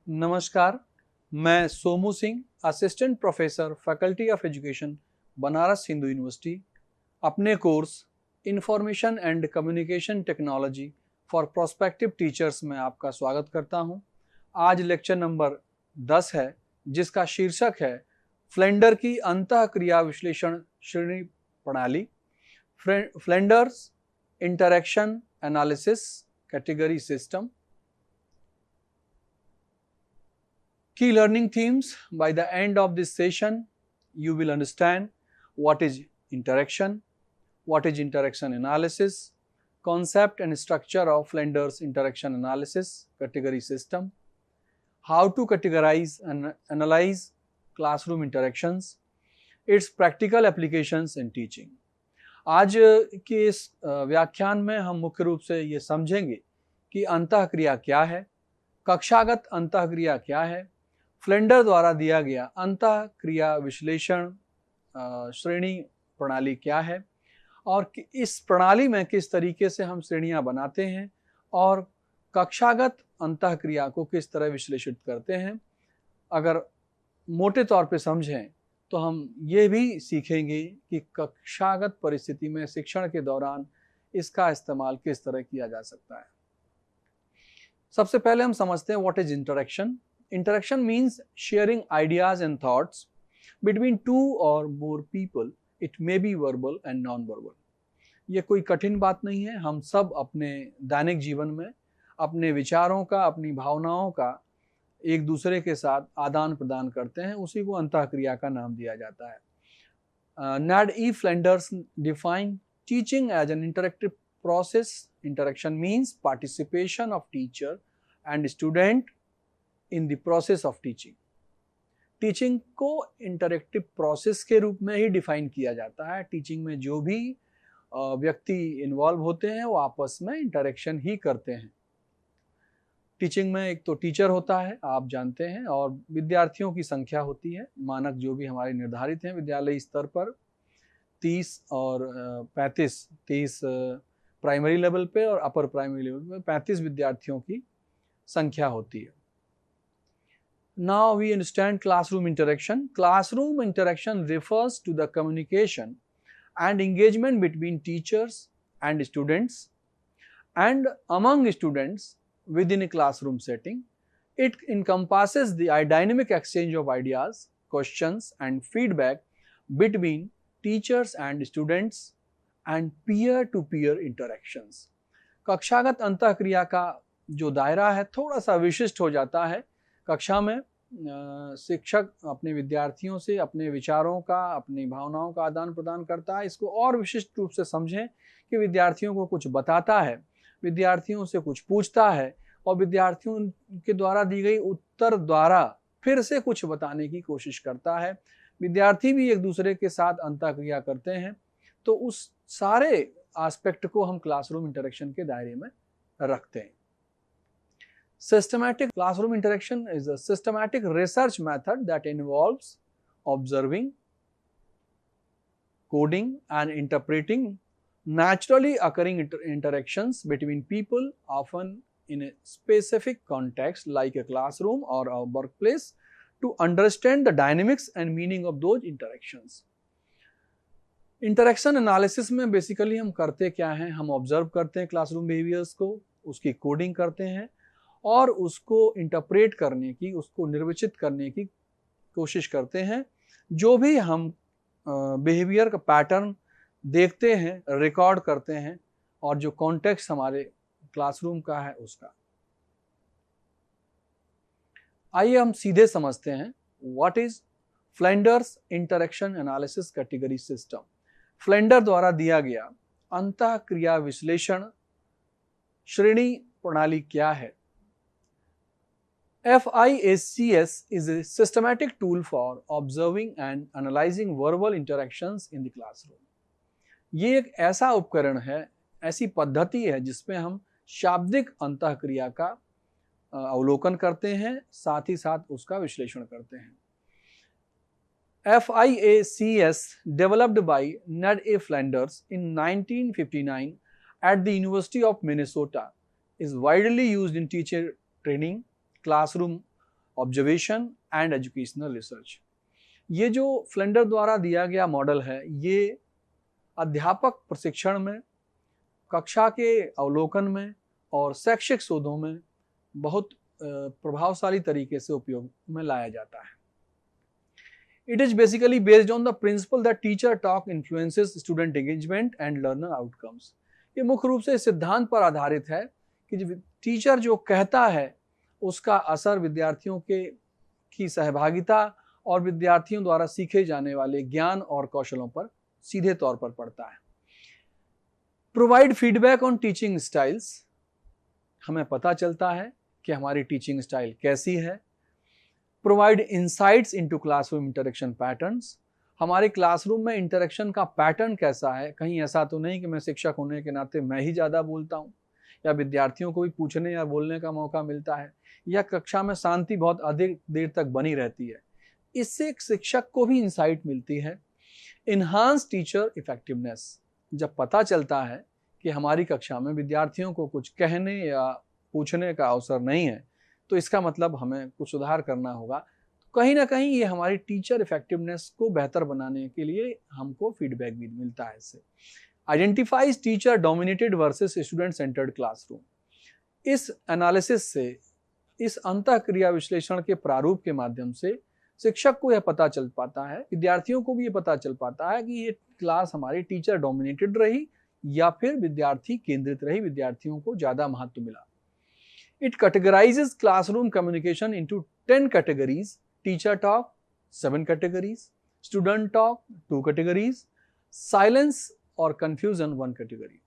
नमस्कार, मैं Somu Singh, assistant professor faculty of education, Banaras Hindu university, अपने course information and communication technology for prospective teachers में आपका स्वागत करता हूं। आज लेक्चर नंबर 10 है, जिसका शीर्षक है फ्लेंडर की अंतःक्रिया विश्लेषण श्रेणी प्रणाली, Flanders interaction analysis category system. Key learning themes. By the end of this session, you will understand what is interaction analysis, concept and structure of Flenders interaction analysis category system, how to categorize and analyze classroom interactions, its practical applications in teaching. आज के इस व्याख्यान में हम मुख्य रूप से ये समझेंगे कि अंतःक्रिया क्या है, कक्षागत अंतःक्रिया क्या है, फ्लेंडर द्वारा दिया गया अंतःक्रिया विश्लेषण श्रेणी प्रणाली क्या है और इस प्रणाली में किस तरीके से हम श्रेणियां बनाते हैं और कक्षागत अंतःक्रिया को किस तरह विश्लेषित करते हैं। अगर मोटे तौर पे समझें तो हम ये भी सीखेंगे कि कक्षागत परिस्थिति में शिक्षण के दौरान इसका इस्तेमाल किस तरह किया जा सकता है। सबसे पहले हम समझते हैं what is interaction. Interaction means sharing ideas and thoughts between two or more people. It may be verbal and non-verbal. ये कोई कठिन बात नहीं है। हम सब अपने दैनिक जीवन में अपने विचारों का, अपनी भावनाओं का एक दूसरे के साथ आदान प्रदान करते हैं, उसी को अंतःक्रिया का नाम दिया जाता है। Nad E. Flenders define teaching as an interactive process. Interaction means participation of teacher and student in the process of teaching. Teaching को इंटरेक्टिव प्रोसेस के रूप में ही डिफाइन किया जाता है। टीचिंग में जो भी व्यक्ति इन्वॉल्व होते हैं वो आपस में इंटरेक्शन ही करते हैं। टीचिंग में एक तो टीचर होता है, आप जानते हैं, और विद्यार्थियों की संख्या होती है। मानक जो भी हमारे निर्धारित हैं विद्यालय स्तर पर 30 और 30 प्राइमरी लेवल पे और अपर प्राइमरी लेवल पे 35 विद्यार्थियों की संख्या होती है। Now we understand classroom interaction. Classroom interaction refers to the communication and engagement between teachers and students and among students within a classroom setting. It encompasses the dynamic exchange of ideas, questions and feedback between teachers and students and peer-to-peer interactions. कक्षागत अंतःक्रिया का जो दायरा है थोड़ा सा विशिष्ट हो जाता है। कक्षा में शिक्षक अपने विद्यार्थियों से अपने विचारों का, अपनी भावनाओं का आदान प्रदान करता है। इसको और विशिष्ट रूप से समझें कि विद्यार्थियों को कुछ बताता है, विद्यार्थियों से कुछ पूछता है और विद्यार्थियों के द्वारा दी गई उत्तर द्वारा फिर से कुछ बताने की कोशिश करता है। विद्यार्थी भी एक दूसरे के साथ अंतःक्रिया करते हैं। तो उस सारे एस्पेक्ट को हम क्लासरूम इंटरेक्शन के दायरे में रखते हैं। Systematic classroom interaction is a systematic research method that involves observing, coding and interpreting naturally occurring interactions between people, often in a specific context like a classroom or a workplace, to understand the dynamics and meaning of those interactions. Interaction analysis में basically हम करते क्या हैं? हम observe करते हैं classroom behaviours को, उसकी कोडिंग करते हैं और उसको इंटरप्रेट करने की, उसको निर्वचित करने की कोशिश करते हैं। जो भी हम बिहेवियर का पैटर्न देखते हैं, रिकॉर्ड करते हैं और जो कॉन्टेक्स्ट हमारे क्लासरूम का है उसका। आइए हम सीधे समझते हैं what is Flanders interaction analysis category system. Flander द्वारा दिया गया अंतःक्रिया विश्लेषण श्रेणी प्रणाली क्या है? FIACS is a systematic tool for observing and analyzing verbal interactions in the classroom. ये एक ऐसा उपकरण है, ऐसी पद्धति है जिसमें हम शाब्दिक अंतःक्रिया का अवलोकन करते हैं, साथ ही साथ उसका विश्लेषण करते हैं। FIACS developed by Ned A. Flanders in 1959 at the University of Minnesota is widely used in teacher training, classroom observation and educational research. ये जो फ्लेंडर द्वारा दिया गया मॉडल है, ये अध्यापक प्रशिक्षण में, कक्षा के अवलोकन में और शैक्षिक शोधों में बहुत प्रभावशाली तरीके से उपयोग में लाया जाता है। It is basically based on the principle that teacher talk influences student engagement and learner outcomes। ये मुख्य रूप से इस सिद्धांत पर आधारित है कि टीचर जो कहता है उसका असर विद्यार्थियों की सहभागिता और विद्यार्थियों द्वारा सीखे जाने वाले ज्ञान और कौशलों पर सीधे तौर पर पड़ता है। Provide feedback on teaching styles, हमें पता चलता है कि हमारी टीचिंग स्टाइल कैसी है। Provide insights into classroom interaction patterns, हमारे क्लासरूम में इंटरेक्शन का पैटर्न कैसा है। कहीं ऐसा तो नहीं कि मैं शिक्षक होने के नाते मैं ही ज़्यादा बोलता हूँ, या विद्यार्थियों को भी पूछने या बोलने का मौका मिलता है, या कक्षा में शांति बहुत अधिक देर तक बनी रहती है। इससे एक शिक्षक को भी इंसाइट मिलती है। इन्हांस टीचर इफेक्टिवनेस, जब पता चलता है कि हमारी कक्षा में विद्यार्थियों को कुछ कहने या पूछने का अवसर नहीं है, तो इसका मतलब हमें कुछ सुधार करना होगा। कहीं ना कहीं ये हमारी टीचर इफेक्टिवनेस को बेहतर बनाने के लिए हमको फीडबैक भी मिलता है इससे। Identifies teacher dominated versus student centred classroom, इस एनालिसिस से, इस अंतःक्रिया विश्लेषण के प्रारूप के माध्यम से शिक्षक को यह पता चल पाता है, विद्यार्थियों को भी ये पता चल पाता है कि ये क्लास हमारी टीचर डोमिनेटेड रही या फिर विद्यार्थी केंद्रित रही, विद्यार्थियों को ज्यादा महत्व मिला। It categorizes classroom communication into 10 categories: teacher talk 7 categories, student talk 2 categories, silence और confusion 1 category।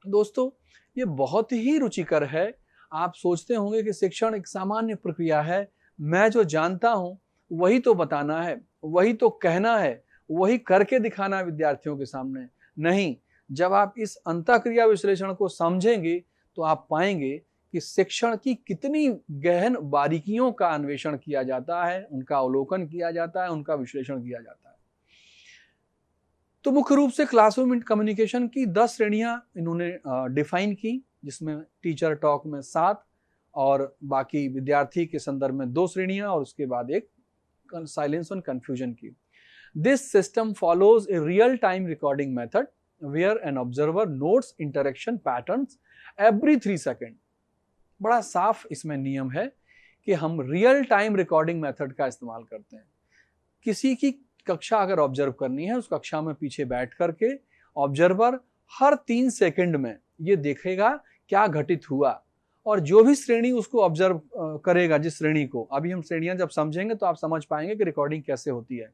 दोस्तों, ये बहुत ही रुचिकर है। आप सोचते होंगे कि शिक्षण एक सामान्य प्रक्रिया है, मैं जो जानता हूं वही तो बताना है, वही तो कहना है, वही करके दिखाना है विद्यार्थियों के सामने। नहीं, जब आप इस अंतःक्रिया विश्लेषण को समझेंगे तो आप पाएंगे कि शिक्षण की कितनी गहन बारीकियों का अन्वेषण किया जाता है, उनका अवलोकन किया जाता है, उनका विश्लेषण किया जाता है। तो मुख्य रूप से क्लासरूम कम्युनिकेशन की 10 श्रेणियां इन्होंने डिफाइन की, जिसमें टीचर टॉक में 7 और बाकी विद्यार्थी के संदर्भ में 2 श्रेणियां और उसके बाद एक साइलेंस और कंफ्यूजन की। This system follows a real time recording method where an observer notes interaction patterns every 3 second. बड़ा साफ इसमें नियम है कि हम रियल टाइम रिकॉर्डिंग मेथड का इस्तेमाल करते हैं। किसी की कक्षा अगर ऑब्जर्व करनी है, उस कक्षा में पीछे बैठ करके ऑब्जर्वर हर 3 सेकंड में ये देखेगा क्या घटित हुआ, और जो भी श्रेणी उसको ऑब्जर्व करेगा, जिस श्रेणी को, अभी हम श्रेणियां जब समझेंगे तो आप समझ पाएंगे कि रिकॉर्डिंग कैसे होती है,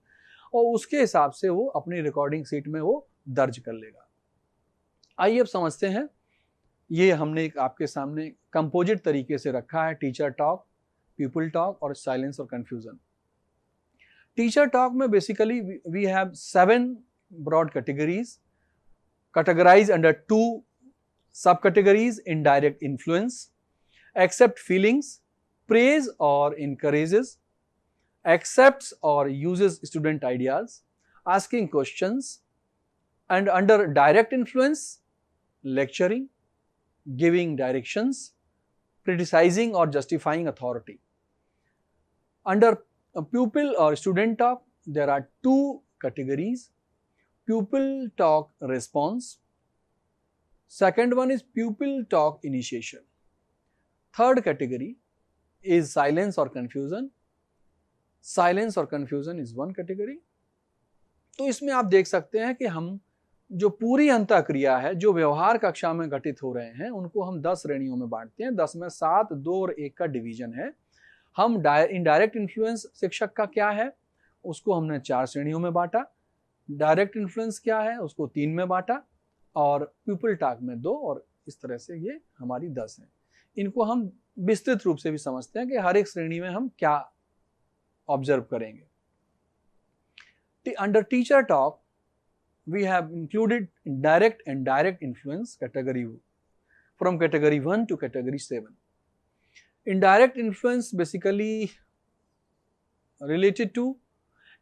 और उसके हिसाब से वो अपनी रिकॉर्डिंग शीट में वो दर्ज कर लेगा। आइए अब समझते हैं। ये हमने एक आपके सामने कंपोजिट तरीके से रखा है, टीचर टॉक, पीपल टॉक और साइलेंस और कंफ्यूजन। टीचर टॉक में basically we have 7 broad categories, categorized under 2 subcategories: indirect influence, accept feelings, praise or encourages, accepts or uses student ideas, asking questions, and under direct influence, lecturing, giving directions, criticizing or justifying authority. Under pupil or student talk, there are 2 categories: pupil talk response. Second one is pupil talk initiation. Third category is silence or confusion. Silence or confusion is one category. तो इसमें आप देख सकते हैं कि हम जो पूरी अंतःक्रिया है, जो व्यवहार कक्षा में घटित हो रहे हैं, उनको हम 10 श्रेणियों में बांटते हैं। 10 में 7, 2 और 1 का डिवीजन है। हम इनडायरेक्ट इन्फ्लुएंस शिक्षक का क्या है, उसको हमने 4 श्रेणियों में बांटा। डायरेक्ट इन्फ्लुएंस क्या है, उसको 3 में बांटा, और पीपल टॉक में 2, और इस तरह से ये हमारी 10 है। इनको हम विस्तृत रूप से भी समझते हैं कि हर एक श्रेणी में हम क्या ऑब्जर्व करेंगे। Under teacher talk we have included direct and direct influence category from category 1 to category 7. Indirect influence basically related to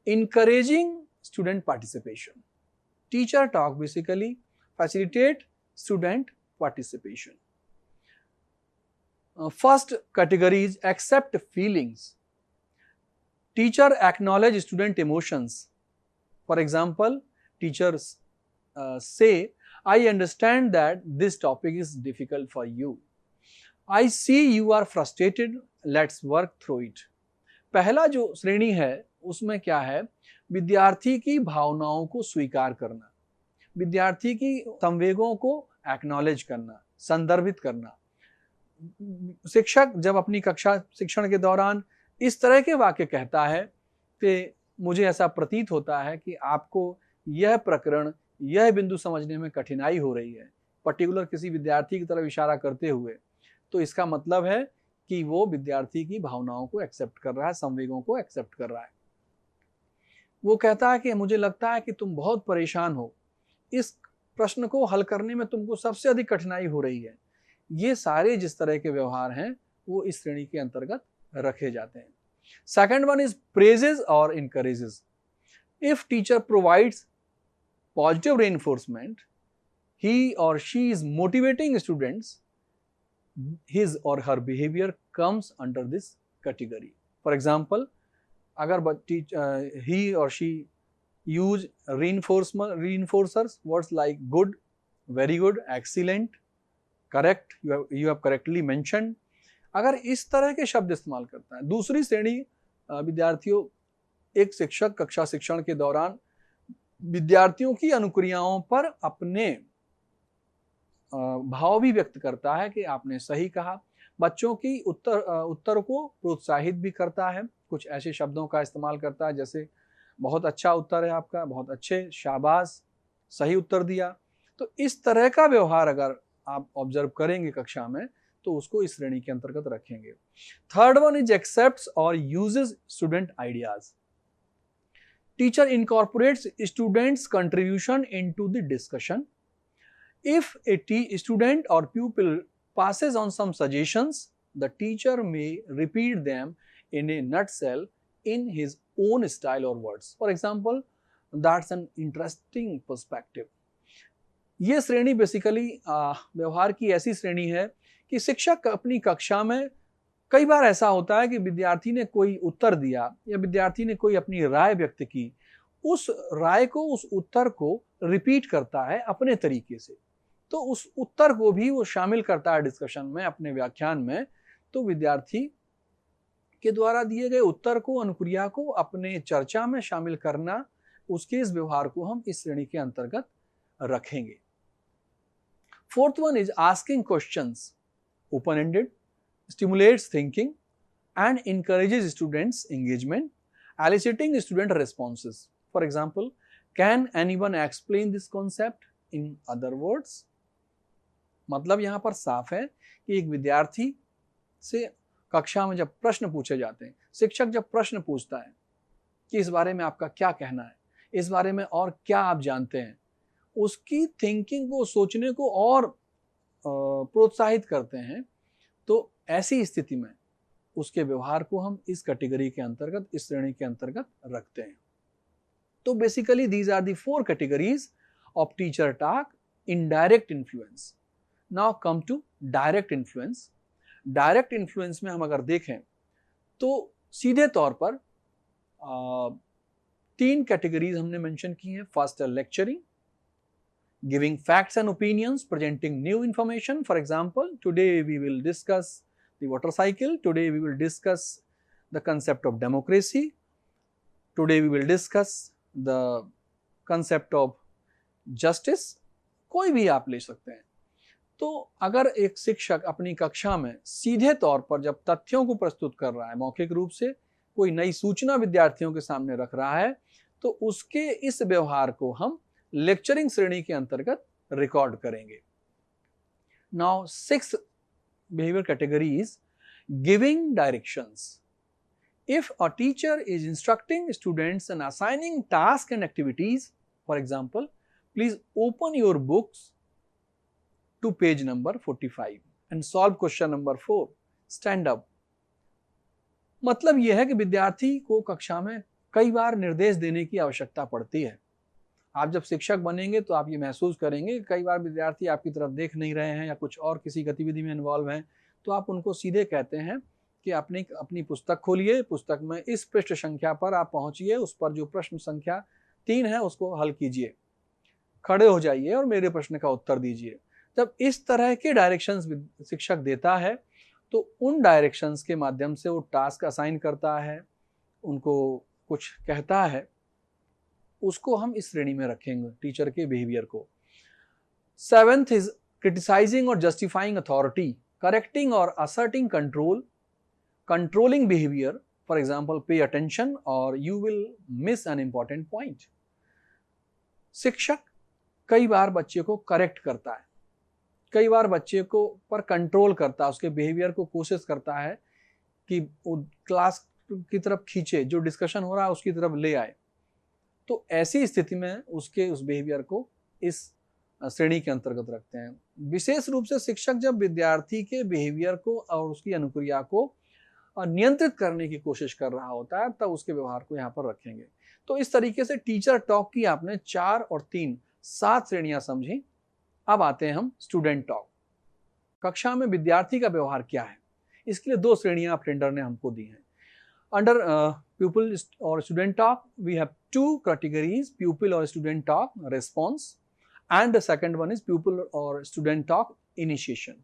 encouraging student participation. Teacher talk basically facilitate student participation. First category is accept feelings. Teacher acknowledge student emotions. For example, teachers say, I understand that this topic is difficult for you. I see you are frustrated. Let's work through it. पहला जो श्रेणी है उसमें क्या है, विद्यार्थी की भावनाओं को स्वीकार करना, विद्यार्थी की संवेगों को एक्नॉलेज करना, संदर्भित करना. शिक्षक जब अपनी कक्षा शिक्षण के दौरान इस तरह के वाक्य कहता है कि मुझे ऐसा प्रतीत होता है कि आपको यह प्रकरण, यह बिंदु समझने में कठिनाई हो रही है, पर्टिकुलर किसी विद्यार्थी की तरफ इशारा करते हुए, तो इसका मतलब है कि वो विद्यार्थी की भावनाओं को एक्सेप्ट कर रहा है, संवेगों को एक्सेप्ट कर रहा है. वो कहता है कि मुझे लगता है कि तुम बहुत परेशान हो, इस प्रश्न को हल करने में तुमको सबसे अधिक कठिनाई हो रही है. ये सारे जिस तरह के व्यवहार हैं वो इस श्रेणी के अंतर्गत रखे जाते हैं. सेकंड वन इज प्रेजेस और encourages. If teacher provides positive reinforcement, he or she is motivating students, his or her behavior comes under this category. For example, agar he or she use reinforcers, words like good, very good, excellent, correct, you have correctly mentioned, अगर इस तरह के शब्द इस्तेमाल करता है. दूसरी श्रेणी विद्यार्थियों, एक शिक्षक कक्षा शिक्षण के दौरान विद्यार्थियों की अनुक्रियाओं पर अपने भाव भी व्यक्त करता है कि आपने सही कहा, बच्चों की उत्तर को प्रोत्साहित भी करता है, कुछ ऐसे शब्दों का इस्तेमाल करता है जैसे बहुत अच्छा उत्तर है आपका, बहुत अच्छे, शाबाश, सही उत्तर दिया. तो इस तरह का व्यवहार अगर आप ऑब्जर्व करेंगे कक्षा में तो उसको इस श्रेणी के अंतर्गत रखेंगे. थर्ड वन इज एक्सेप्ट्स और uses student ideas. Teacher incorporates students' contribution into the discussion. If a student or pupil passes on some suggestions, the teacher may repeat them in a nutshell in his own style or words. For example, that's an interesting perspective. ये श्रेणी basically व्यवहार की ऐसी श्रेणी है कि शिक्षक अपनी कक्षा में, कई बार ऐसा होता है कि विद्यार्थी ने कोई उत्तर दिया या विद्यार्थी ने कोई अपनी राय व्यक्त की, उस राय को, उस उत्तर को रिपीट करता है अपने तरीके से, तो उस उत्तर को भी वो शामिल करता है डिस्कशन में, अपने व्याख्यान में. तो विद्यार्थी के द्वारा दिए गए उत्तर को, अनुक्रिया को अपने चर्चा में शामिल करना, उसके इस व्यवहार को हम इस श्रेणी के अंतर्गत रखेंगे. Fourth one is asking questions, open ended, stimulates thinking and encourages students' engagement, eliciting student responses. For example, can anyone explain this concept in other words? मतलब यहाँ पर साफ है कि एक विद्यार्थी से कक्षा में जब प्रश्न पूछे जाते हैं, शिक्षक जब प्रश्न पूछता है कि इस बारे में आपका क्या कहना है, इस बारे में और क्या आप जानते हैं, उसकी थिंकिंग को, सोचने को और प्रोत्साहित करते हैं, तो ऐसी स्थिति में उसके व्यवहार को हम इस कैटेगरी के अंतर्गत, इस श्रेणी के अंतर्गत रखते हैं. तो basically these are the 4 categories of teacher talk. Indirect influence. Now come to direct influence. Direct influence में हम अगर देखें तो सीधे तौर पर 3 कैटेगरीज हमने मेंशन की हैं. फर्स्ट है lecturing, giving facts and opinions, presenting new information. For example, today we will discuss the water cycle, today we will discuss the concept of democracy, today we will discuss the concept of justice. कोई भी आप ले सकते हैं. तो अगर एक शिक्षक अपनी कक्षा में सीधे तौर पर जब तथ्यों को प्रस्तुत कर रहा है, मौखिक रूप से कोई नई सूचना विद्यार्थियों के सामने रख रहा है, तो उसके इस व्यवहार को हम लेक्चरिंग श्रेणी के अंतर्गत रिकॉर्ड करेंगे. Now 6th behavior category is giving directions. If a teacher is instructing students and assigning tasks and activities, for example, please open your books to page number 45 and solve question number 4. Stand up. मतलब यह है कि विद्यार्थी को कक्षा में कई बार निर्देश देने की आवश्यकता पड़ती है. आप जब शिक्षक बनेंगे तो आप ये महसूस करेंगे कि कई बार विद्यार्थी आपकी तरफ देख नहीं रहे हैं या कुछ और किसी गतिविधि में इन्वॉल्व हैं, तो आप उनको सीधे कहते हैं कि अपनी अपनी पुस्तक खोलिए, पुस्तक में इस पृष्ठ संख्या पर आप पहुंचिए, उस पर जो प्रश्न संख्या 3 है उसको हल कीजिए, खड़े हो जाइए और मेरे प्रश्न का उत्तर दीजिए। जब इस तरह के डायरेक्शंस शिक्षक देता है तो उन डायरेक्शंस के माध्यम से वो टास्क असाइन करता है, उनको कुछ कहता है, उसको हम इस श्रेणी में रखेंगे टीचर के बिहेवियर को। 7th इज क्रिटिसाइजिंग और जस्टिफाइंग अथॉरिटी, करेक्टिंग और asserting control, controlling behaviour, for example pay attention और you will miss an important point. शिक्षक कई बार बच्चे को करेक्ट करता है, कई बार बच्चे को पर कंट्रोल करता है, उसके बिहेवियर को कोशिश करता है कि वो क्लास की तरफ खींचे, जो डिस्कशन हो रहा है उसकी तरफ ले आए। तो ऐसी स्थिति में उसके उस बिहेवियर को इस श्रेणी के अंतर्गत रखते हैं। विशेष रूप से शिक्षक जब विद्यार्थी के बिहेवियर को और उसकी अनुक्रिया को नियंत्रित करने की कोशिश कर रहा होता है तब उसके व्यवहार को यहाँ पर रखेंगे। तो इस तरीके से टीचर टॉक की आपने 4 और 3 7 श्रेणियां समझी। अब आते हैं हम स्टूडेंट टॉक। कक्षा में विद्यार्थी का व्यवहार क्या है, इसके लिए 2 श्रेणियां अटेंडर ने हमको दी हैं। Under pupil or student talk we have 2 categories, pupil or student talk response, and the second one is pupil or student talk initiation.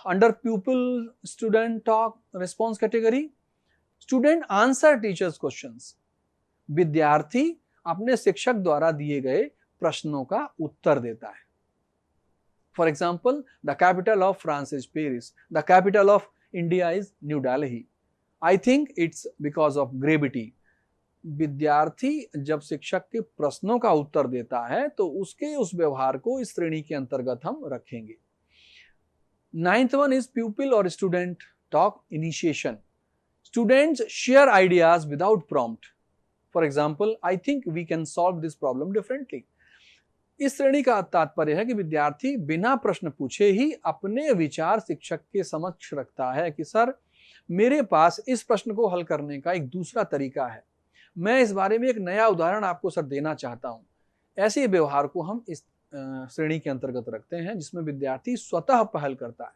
Under pupil student talk response category, student answer teachers questions, विद्यार्थी अपने शिक्षक द्वारा दिए गए प्रश्नों का उत्तर देता है। For example, the capital of France is Paris, the capital of India is New Delhi. I think it's because of gravity. विद्यार्थी जब शिक्षक के प्रश्नों का उत्तर देता है तो उसके उस व्यवहार को इस श्रेणी के अंतर्गत हम रखेंगे। 9th one is pupil or student talk initiation. Students share ideas without prompt. For example, I think we can solve this problem differently. इस श्रेणी का तात्पर्य है कि विद्यार्थी बिना प्रश्न पूछे ही अपने विचार शिक्षक के समक्ष रखता है कि सर मेरे पास इस प्रश्न को हल करने का एक दूसरा तरीका है, मैं इस बारे में एक नया उदाहरण आपको सर देना चाहता हूं। ऐसे व्यवहार को हम इस श्रेणी के अंतर्गत रखते हैं जिसमें विद्यार्थी स्वतः पहल करता है।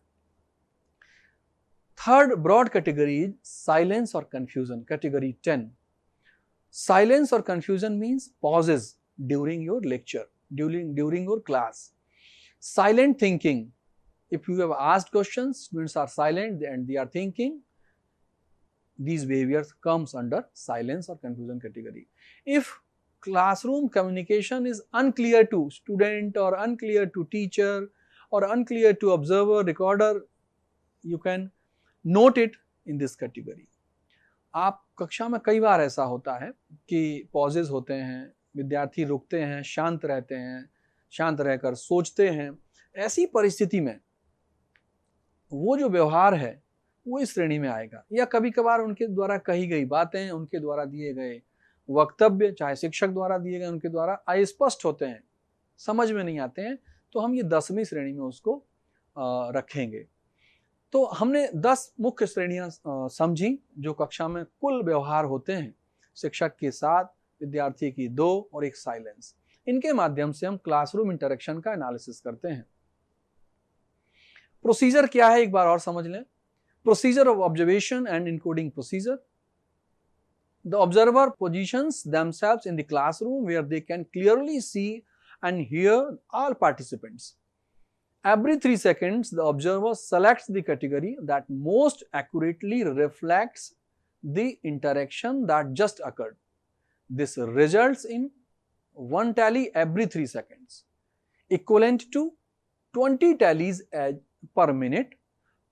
थर्ड ब्रॉड कैटेगरी साइलेंस और कंफ्यूजन, कैटेगरी 10। साइलेंस और confusion means pauses during your lecture, during your class. Silent thinking, if you have asked questions, students are silent and they are thinking, these behaviors comes under silence or confusion category. If classroom communication is unclear to student or unclear to teacher or unclear to observer, recorder, you can note it in this category. आप कक्षा में कई बार ऐसा होता है कि possess होते हैं, विद्यार्थी रुकते हैं, शांत रहते हैं, शांत रहकर सोचते हैं। ऐसी परिस्थिति में वो जो व्यवहार है वो इस श्रेणी में आएगा। या कभी कभार उनके द्वारा कही गई बातें, उनके द्वारा दिए गए वक्तव्य, चाहे शिक्षक द्वारा दिए गए, उनके द्वारा अस्पष्ट होते हैं, समझ में नहीं आते हैं, तो हम ये 10वीं श्रेणी में उसको रखेंगे। तो हमने 10 मुख्य श्रेणियां समझी जो कक्षा में कुल व्यवहार होते हैं शिक्षक के साथ, विद्यार्थी की 2 और एक साइलेंस। इनके माध्यम से हम क्लासरूम इंटरेक्शन का एनालिसिस करते हैं। प्रोसीजर क्या है एक बार और समझ लें। Procedure of observation and encoding procedure. The observer positions themselves in the classroom where they can clearly see and hear all participants. Every 3 seconds, the observer selects the category that most accurately reflects the interaction that just occurred. This results in 1 tally every 3 seconds, equivalent to 20 tallies per minute,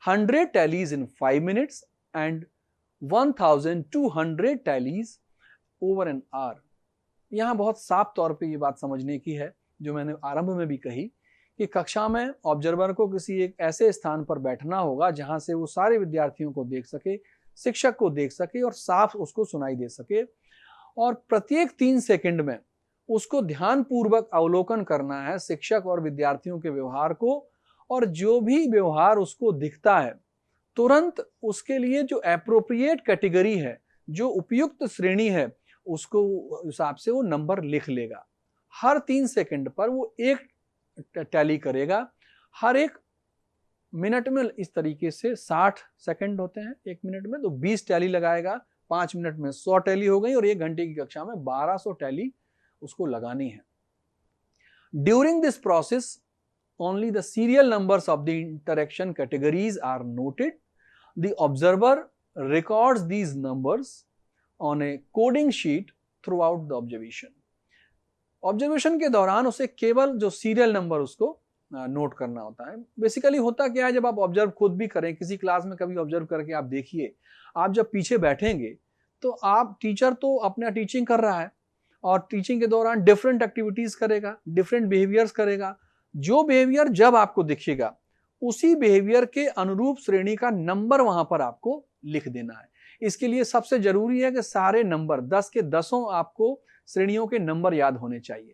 100 tallies in 5 minutes, and 1200 tallies over an hour. यहाँ बहुत साफ तौर पे ये बात समझने की है जो मैंने आरंभ में भी कही कि कक्षा में ऑब्जर्वर को किसी एक ऐसे स्थान पर बैठना होगा जहां से वो सारे विद्यार्थियों को देख सके, शिक्षक को देख सके और साफ उसको सुनाई दे सके, और प्रत्येक 3 सेकंड में उसको ध्यानपूर्वक अवलोकन करना है शिक्षक और विद्यार्थियों के व्यवहार को, और जो भी व्यवहार उसको दिखता है तुरंत उसके लिए जो एप्रोप्रिएट कैटेगरी है, जो उपयुक्त श्रेणी है, उसको हिसाब से वो नंबर लिख लेगा। हर 3 सेकंड पर वो एक टैली करेगा, हर एक मिनट में इस तरीके से 60 सेकंड होते हैं 1 मिनट में, तो 20 टैली लगाएगा, 5 मिनट में 100 टैली हो गई और 1 घंटे की कक्षा में 1200 टैली उसको लगानी है। During this process only the serial numbers of the interaction categories are noted. The observer records these numbers on a coding sheet throughout the observation. Observation के दौरान उसे केवल जो सीरियल नंबर उसको नोट करना होता है। बेसिकली होता क्या है, जब आप ऑब्जर्व खुद भी करें, किसी क्लास में कभी ऑब्जर्व करके आप देखिए, आप जब पीछे बैठेंगे तो आप टीचर तो अपना टीचिंग कर रहा है और टीचिंग के दौरान डिफरेंट एक्टिविटीज करेगा, डिफरेंट बिहेवियर्स करेगा। जो बिहेवियर जब आपको दिखेगा उसी बिहेवियर के अनुरूप श्रेणी का नंबर वहां पर आपको लिख देना है। इसके लिए सबसे जरूरी है कि सारे नंबर 10 के 10 आपको श्रेणियों के नंबर याद होने चाहिए।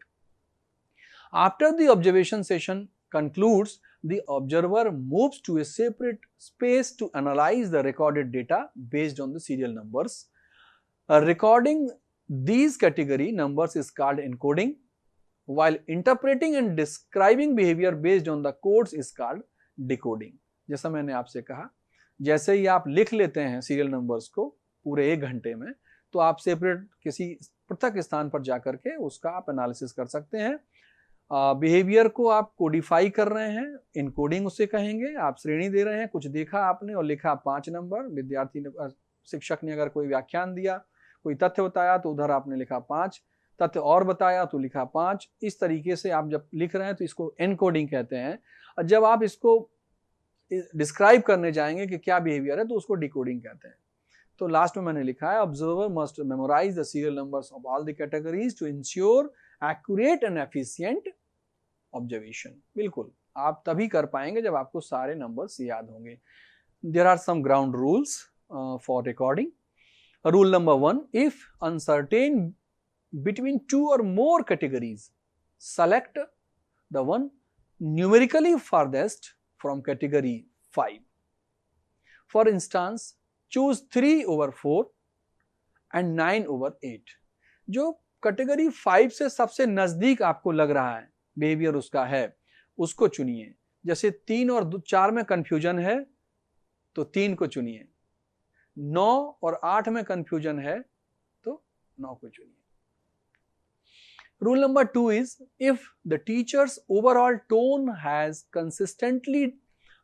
After the observation session concludes, the observer moves to a separate space to analyze the recorded data based on the serial numbers. Recording these category numbers is called encoding, while interpreting and describing behavior based on the codes is called decoding. जैसा मैंने आपसे कहा, जैसे ही आप लिख लेते हैं serial numbers को पूरे 1 घंटे में, तो आप सेपरेट किसी पृथक स्थान पर जाकर के उसका आप एनालिसिस कर सकते हैं। बिहेवियर को आप कोडिफाई कर रहे हैं, इनकोडिंग उसे कहेंगे। आप श्रेणी दे रहे हैं, कुछ देखा आपने और लिखा 5 नंबर, विद्यार्थी ने, शिक्षक ने अगर कोई व्याख्यान दिया, कोई तथ्य बताया तो उधर आपने लिखा 5, तथ्य और बताया तो लिखा 5। इस तरीके से आप जब लिख रहे हैं तो इसको एनकोडिंग कहते हैं। और जब आप इसको डिस्क्राइब करने जाएंगे कि क्या बिहेवियर है तो उसको डिकोडिंग कहते हैं। तो लास्ट में मैंने लिखा है, observer must memorise the serial numbers of all the categories to ensure accurate and efficient observation. बिल्कुल आप तभी कर पाएंगे जब आपको सारे नंबर्स याद होंगे। There are some ground rules for recording. Rule number 1, if uncertain between 2 or more categories, select the one numerically farthest from category 5. For instance, choose 3/4 and 9/8. जो कैटेगरी 5 से सबसे नजदीक आपको लग रहा है बिहेवियर उसका है, उसको चुनिए। जैसे 3 और 4 में कंफ्यूजन है तो 3 को चुनिए, 9 और 8 में कंफ्यूजन है तो 9 को चुनिए। Rule number 2 is, if the teacher's overall tone has consistently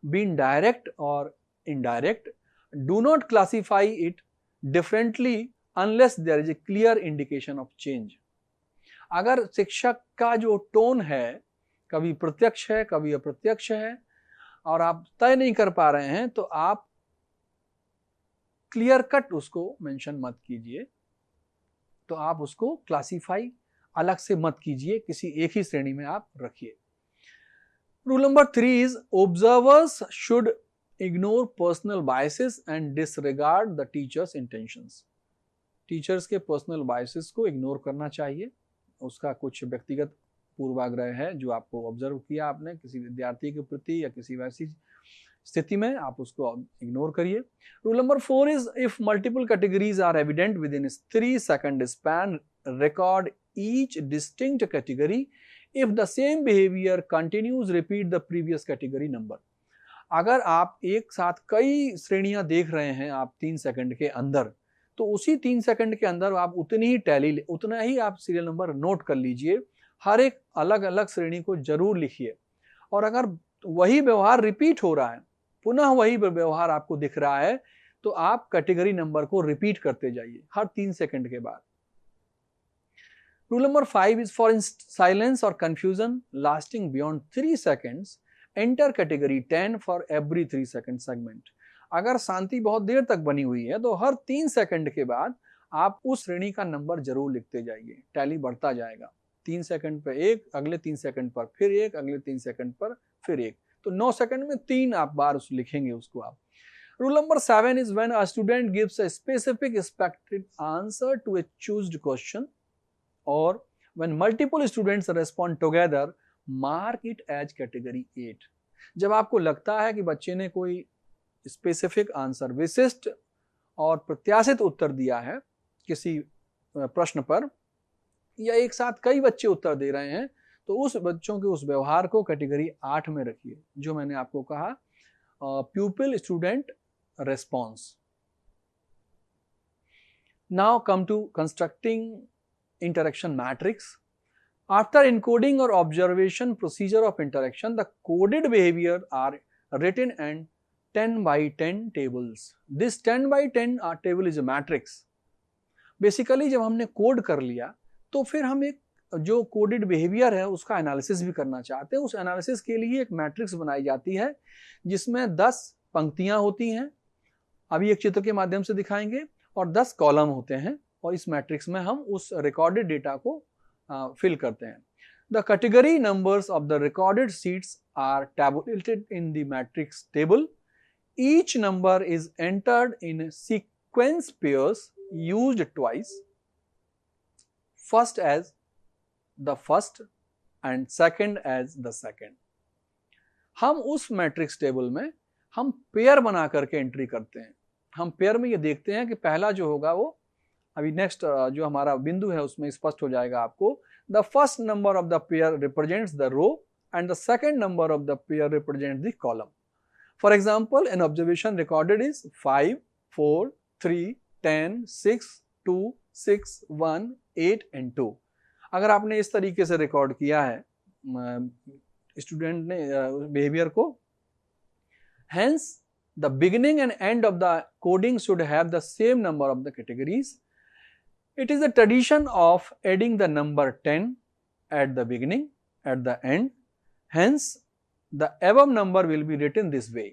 been direct or indirect, do not classify it differently unless there is a clear indication of change. अगर शिक्षक का जो टोन है कभी प्रत्यक्ष है कभी अप्रत्यक्ष है और आप तय नहीं कर पा रहे हैं तो आप क्लियर कट उसको मेंशन मत कीजिए, तो आप उसको क्लासीफाई अलग से मत कीजिए, किसी एक ही श्रेणी में आप रखिए। Rule number 3 is, observers should ignore personal biases and disregard the teachers intentions. Teachers के पर्सनल बायसेस को इग्नोर करना चाहिए। उसका कुछ व्यक्तिगत पूर्वाग्रह है जो आपको ऑब्जर्व किया आपने किसी विद्यार्थी के प्रति या किसी वैसी स्थिति में, आप उसको इग्नोर करिए। Rule number 4 is, if multiple categories are evident within 3 second span, record each distinct category. If the same behavior continues, repeat the previous category number. अगर आप एक साथ कई श्रेणियां देख रहे हैं आप 3 सेकंड के अंदर, तो उसी 3 सेकंड के अंदर आप उतनी ही टैली, उतना ही आप सीरियल नंबर नोट कर लीजिए। हर एक अलग अलग श्रेणी को जरूर लिखिए। और अगर वही व्यवहार रिपीट हो रहा है, पुनः वही व्यवहार आपको दिख रहा है, तो आप कैटेगरी नंबर को रिपीट करते जाइए हर 3 सेकंड के बाद। Rule number 5 is, for silence or confusion lasting beyond 3 seconds, enter category 10 for every 3 second segment. अगर शांति बहुत देर तक बनी हुई है तो हर 3 सेकंड के बाद आप उस श्रेणी का नंबर जरूर लिखते जाइए, टैली बढ़ता जाएगा। 3 सेकंड पर 1, अगले 3 सेकंड पर फिर 1, अगले 3 सेकंड पर फिर 1, तो 9 सेकंड में 3 आप बार उस लिखेंगे उसको आप। Rule number 7 is, when a student gives a specific expected answer to a chosen question, or when multiple students respond together, mark it as category 8. जब आपको लगता है कि बच्चे ने कोई स्पेसिफिक आंसर, विशिष्ट और प्रत्याशित उत्तर दिया है किसी प्रश्न पर, या एक साथ कई बच्चे उत्तर दे रहे हैं, तो उस बच्चों के उस व्यवहार को कैटेगरी 8 में रखिए। जो मैंने आपको कहा, pupil student response. Now come to constructing interaction matrix. After encoding or observation procedure of interaction, the coded behavior are written in 10 by 10 tables. This 10 by 10 table is a matrix. Basically जब हमने code कर लिया तो फिर हम एक जो coded behaviour है उसका एनालिसिस भी करना चाहते हैं। उस एनालिसिस के लिए एक मैट्रिक्स बनाई जाती है जिसमें 10 पंक्तियां होती हैं, अभी एक चित्र के माध्यम से दिखाएंगे, और 10 कॉलम होते हैं, और इस मैट्रिक्स में हम उस रिकॉर्डेड डेटा को फिल करते हैं। The category numbers of the recorded seats are tabulated in the matrix table. Each number is entered in sequence pairs used twice, first as the first and second as the second. हम उस matrix table में हम pair बना करके entry करते हैं। हम pair में ये देखते हैं कि पहला जो होगा वो अभी नेक्स्ट जो हमारा बिंदु है उसमें स्पष्ट हो जाएगा आपको। The first number of the pair represents the row and the second number of the pair represents the column. For example, an observation recorded is 5, 4, 3, 10, 6, 2, 6, 1, 8 and 2. अगर आपने इस तरीके से रिकॉर्ड किया है स्टूडेंट ने बिहेवियर को, hence the beginning and end of the coding should have the same number of the categories. It is a tradition of adding the number 10 at the beginning, at the end. Hence the above number will be written this way: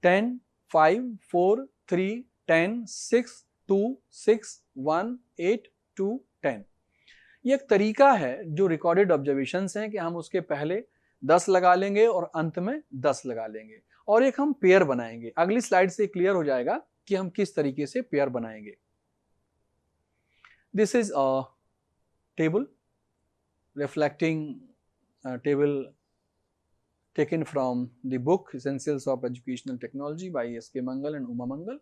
10, 5, 4, 3, 10, 6, 2, 6, 1, 8, 2, 10. ये एक तरीका है जो recorded observations हैं कि हम उसके पहले 10 लगा लेंगे और अंत में 10 लगा लेंगे, और एक हम पेयर बनाएंगे। अगली स्लाइड से क्लियर हो जाएगा कि हम किस तरीके से पेयर बनाएंगे। This is a table reflecting table taken from the book Essentials of Educational Technology by S.K. Mangal and Uma Mangal.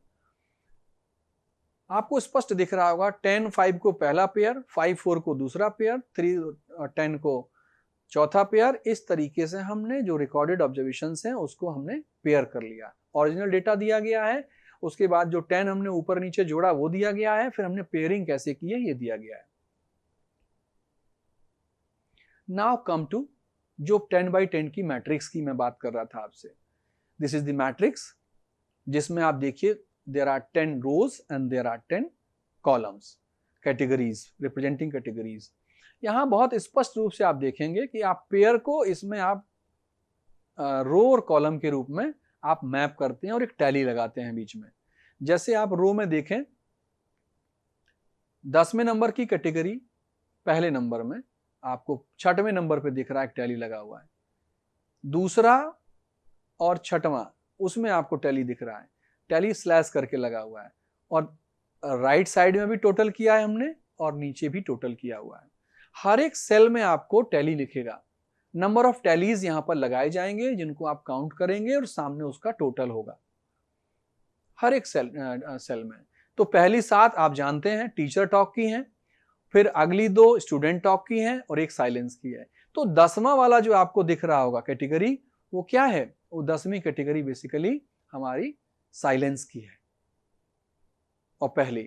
आपको स्पष्ट दिख रहा होगा 10, 5 को पहला पेयर, 5, 4 को दूसरा पेयर, 3, 10 को चौथा पेयर। इस तरीके से हमने जो रिकॉर्डेड ऑब्जर्वेशंस हैं उसको हमने पेयर कर लिया। ओरिजिनल डेटा दिया गया है, उसके बाद जो 10 हमने ऊपर नीचे जोड़ा वो दिया गया है, फिर हमने पेयरिंग कैसे की है ये दिया गया है। नाउ कम टू जो 10 by 10 की मैट्रिक्स की मैं बात कर रहा था आपसे। दिस इज द मैट्रिक्स जिसमें आप देखिए there are 10 rows and there are 10 columns, categories representing categories. यहाँ बहुत स्पष्ट रूप से आप देखेंगे कि आप पेयर को इसमें आप रो और कॉलम के रूप में आप मैप करते हैं और एक टैली लगाते हैं बीच में। जैसे आप रो में देखें 10वें नंबर की कैटेगरी पहले नंबर में आपको 6वें नंबर पे दिख रहा है, एक टैली लगा हुआ है। दूसरा और 6वां उसमें आपको टैली दिख रहा है, टैली स्लैश करके लगा हुआ है, और राइट साइड में भी टोटल किया है हमने और नीचे भी टोटल किया हुआ है। हर एक सेल में आपको टैली लिखेगा, नंबर ऑफ टैलीज यहां पर लगाए जाएंगे जिनको आप काउंट करेंगे और सामने उसका टोटल होगा हर एक सेल में। तो पहली 7 आप जानते हैं टीचर टॉक की हैं, फिर अगली 2 स्टूडेंट टॉक की हैं और एक साइलेंस की है। तो 10वां वाला जो आपको दिख रहा होगा कैटेगरी वो क्या है? वो 10वीं कैटेगरी बेसिकली हमारी साइलेंस की है और पहली।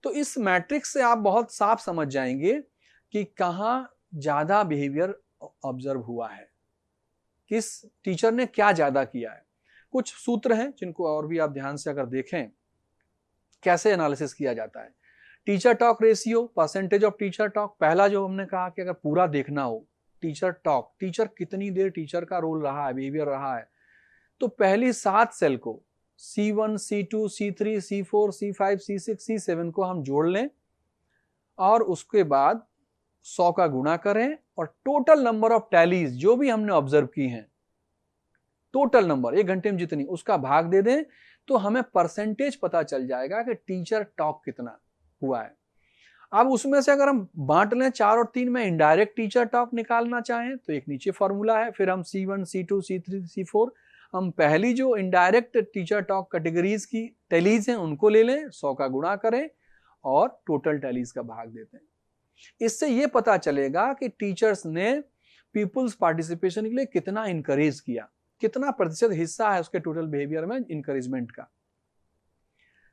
तो इस मैट्रिक्स से आप बहुत साफ समझ जाएंगे कि कहां ज्यादा बिहेवियर ऑब्जर्व हुआ है, किस टीचर ने क्या ज्यादा किया है। कुछ सूत्र हैं जिनको और भी आप ध्यान से अगर देखें कैसे एनालिसिस किया जाता है। Teacher talk ratio, percentage of teacher talk. पहला जो हमने कहा कि अगर पूरा देखना हो टीचर टॉक, टीचर कितनी देर टीचर का रोल रहा है, बिहेवियर रहा है, तो पहली 7 सेल को C1, C2, C3, C4, C5, C6, C7 को हम जोड़ लें और उसके बाद 100 का गुणा करें और टोटल नंबर ऑफ टैलीज जो भी हमने ऑब्जर्व की हैं, टोटल नंबर 1 घंटे में जितनी, उसका भाग दे दें तो हमें परसेंटेज पता चल जाएगा कि टीचर टॉक कितना हुआ है। अब उसमें से अगर हम बांट लें 4 और 3 में, इनडायरेक्ट टीचर टॉक निकालना चाहें तो एक नीचे फॉर्मूला है, फिर हम C1, C2, C3, C4, हम पहली जो इनडायरेक्ट टीचर टॉक कैटेगरीज की टैलीज हैं उनको ले लें, 100 का गुणा करें और टोटल टैलीज का भाग देते हैं। इससे ये पता चलेगा कि टीचर्स ने पीपल्स पार्टिसिपेशन के लिए कितना इंकरेज किया, कितना प्रतिशत हिस्सा है उसके टोटल बिहेवियर में इंकरेजमेंट का।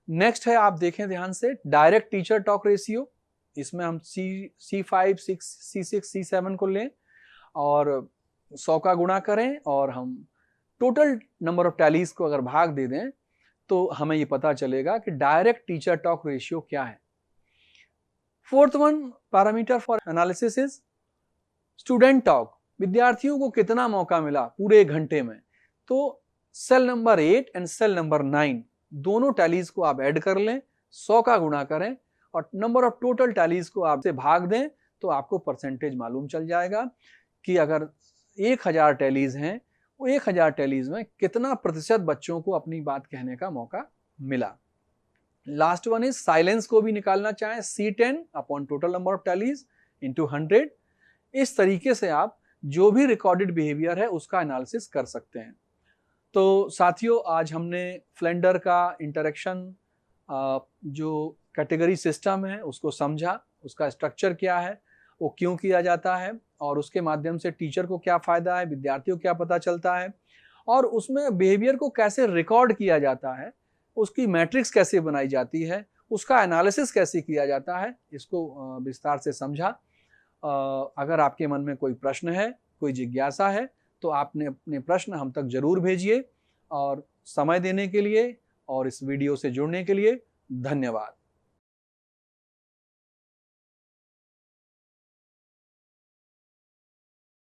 नेक्स्ट है, आप देखें ध्यान से, डायरेक्ट टीचर टॉक रेशियो। इसमें हम C5, C6, C7 को लें और 100 का गुणा करें और हम टोटल नंबर ऑफ टैलीज को अगर भाग दे दें तो हमें ये पता चलेगा कि डायरेक्ट टीचर टॉक रेशियो क्या है। Fourth one parameter for analysis is student talk. विद्यार्थियों को कितना मौका मिला पूरे 1 घंटे में। तो cell number 8 and cell number 9 दोनों टैलीज को आप ऐड कर लें, 100 का गुणा करें और नंबर ऑफ टोटल टैलीज को आप से भाग दें तो आपको परसेंटेज मालूम चल जाएगा कि अगर 1000 टैलीज हैं, वो 1000 टैलीज में कितना प्रतिशत बच्चों को अपनी बात कहने का मौका मिला। लास्ट वन इज साइलेंस को भी निकालना चाहें, C10 upon total number of tallies into 100। इस तरीके से आप जो भी रिकॉर्डेड बिहेवियर है उसका एनालिसिस कर सकते हैं। तो साथियों, आज हमने फ्लेंडर का इंटरेक्शन जो कैटेगरी सिस्टम है उसको समझा, उसका स्ट्रक्चर क्या है, वो क्यों किया जाता है और उसके माध्यम से टीचर को क्या फ़ायदा है, विद्यार्थियों को क्या पता चलता है और उसमें बिहेवियर को कैसे रिकॉर्ड किया जाता है, उसकी मैट्रिक्स कैसे बनाई जाती है, उसका एनालिसिस कैसे किया जाता है, इसको विस्तार से समझा। अगर आपके मन में कोई प्रश्न है, कोई जिज्ञासा है तो आपने अपने प्रश्न हम तक जरूर भेजिए। और समय देने के लिए और इस वीडियो से जुड़ने के लिए धन्यवाद।